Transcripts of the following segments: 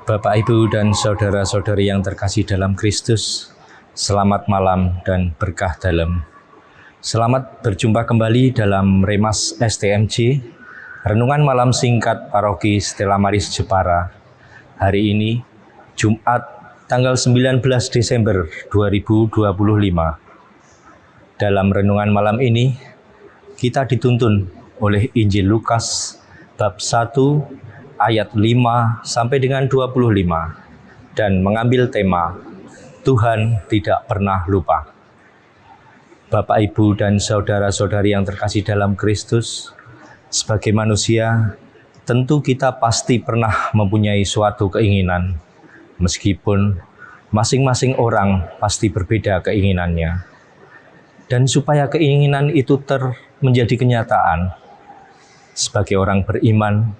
Bapak, Ibu, dan saudara-saudari yang terkasih dalam Kristus, selamat malam dan berkah dalam. Selamat berjumpa kembali dalam Remas STMJ, Renungan Malam Singkat Paroki Stella Maris Jepara. Hari ini, Jumat, tanggal 19 Desember 2025. Dalam renungan malam ini, kita dituntun oleh Injil Lukas, bab 1, ayat 5 sampai dengan 25 dan mengambil tema Tuhan tidak pernah lupa. Bapak, Ibu, dan saudara-saudari yang terkasih dalam Kristus, sebagai manusia tentu kita pasti pernah mempunyai suatu keinginan, meskipun masing-masing orang pasti berbeda keinginannya. Dan supaya keinginan itu menjadi kenyataan, sebagai orang beriman,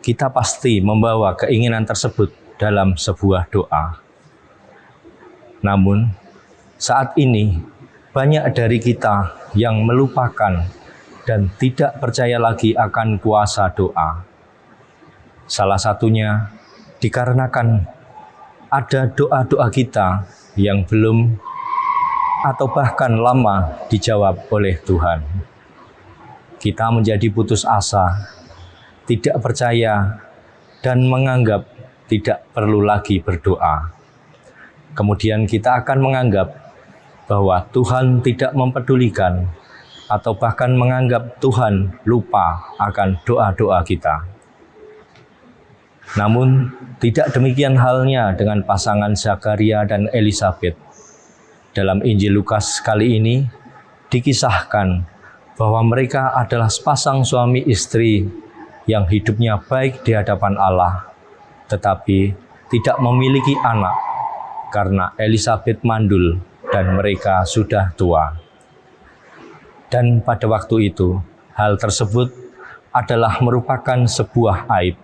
kita pasti membawa keinginan tersebut dalam sebuah doa. Namun, saat ini banyak dari kita yang melupakan dan tidak percaya lagi akan kuasa doa. Salah satunya dikarenakan ada doa-doa kita yang belum atau bahkan lama dijawab oleh Tuhan. Kita menjadi putus asa, tidak percaya, dan menganggap tidak perlu lagi berdoa. Kemudian kita akan menganggap bahwa Tuhan tidak mempedulikan atau bahkan menganggap Tuhan lupa akan doa-doa kita. Namun, tidak demikian halnya dengan pasangan Zakaria dan Elisabet. Dalam Injil Lukas kali ini dikisahkan bahwa mereka adalah sepasang suami istri yang hidupnya baik di hadapan Allah, tetapi tidak memiliki anak karena Elisabet mandul dan mereka sudah tua. Dan pada waktu itu, hal tersebut adalah merupakan sebuah aib.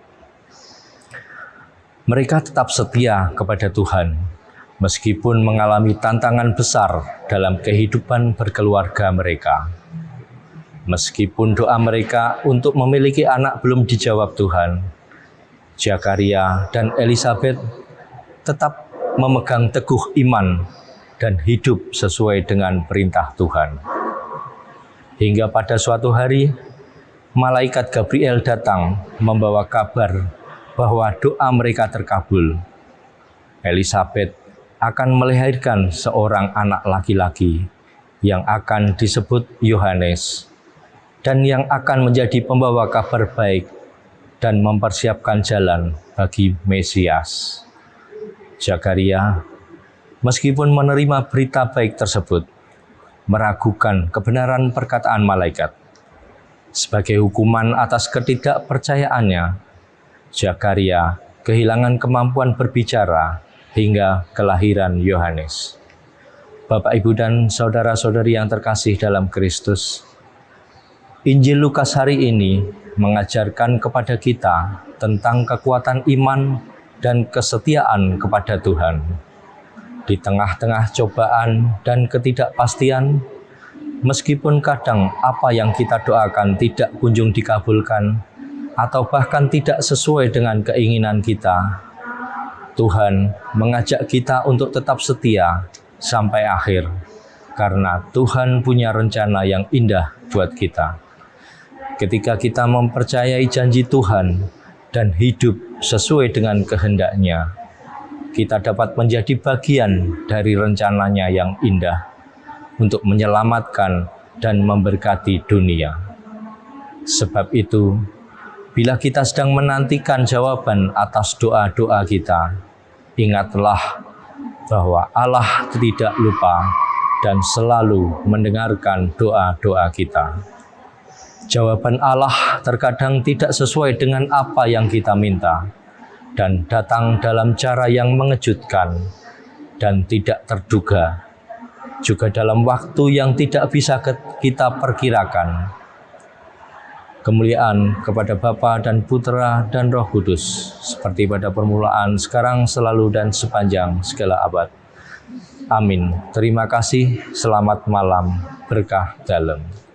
Mereka tetap setia kepada Tuhan, meskipun mengalami tantangan besar dalam kehidupan berkeluarga mereka. Meskipun doa mereka untuk memiliki anak belum dijawab Tuhan, Zakaria dan Elisabet tetap memegang teguh iman dan hidup sesuai dengan perintah Tuhan. Hingga pada suatu hari, malaikat Gabriel datang membawa kabar bahwa doa mereka terkabul. Elisabet akan melahirkan seorang anak laki-laki yang akan disebut Yohanes, dan yang akan menjadi pembawa kabar baik dan mempersiapkan jalan bagi Mesias. Zakaria, meskipun menerima berita baik tersebut, meragukan kebenaran perkataan malaikat. Sebagai hukuman atas ketidakpercayaannya, Zakaria kehilangan kemampuan berbicara hingga kelahiran Yohanes. Bapak, Ibu, dan saudara-saudari yang terkasih dalam Kristus, Injil Lukas hari ini mengajarkan kepada kita tentang kekuatan iman dan kesetiaan kepada Tuhan. Di tengah-tengah cobaan dan ketidakpastian, meskipun kadang apa yang kita doakan tidak kunjung dikabulkan atau bahkan tidak sesuai dengan keinginan kita, Tuhan mengajak kita untuk tetap setia sampai akhir, karena Tuhan punya rencana yang indah buat kita. Ketika kita mempercayai janji Tuhan dan hidup sesuai dengan kehendak-Nya, kita dapat menjadi bagian dari rencananya yang indah untuk menyelamatkan dan memberkati dunia. Sebab itu, bila kita sedang menantikan jawaban atas doa-doa kita, ingatlah bahwa Allah tidak lupa dan selalu mendengarkan doa-doa kita. Jawaban Allah terkadang tidak sesuai dengan apa yang kita minta dan datang dalam cara yang mengejutkan dan tidak terduga, juga dalam waktu yang tidak bisa kita perkirakan. Kemuliaan kepada Bapa dan Putra dan Roh Kudus, seperti pada permulaan, sekarang, selalu, dan sepanjang segala abad. Amin. Terima kasih. Selamat malam. Berkah dalam.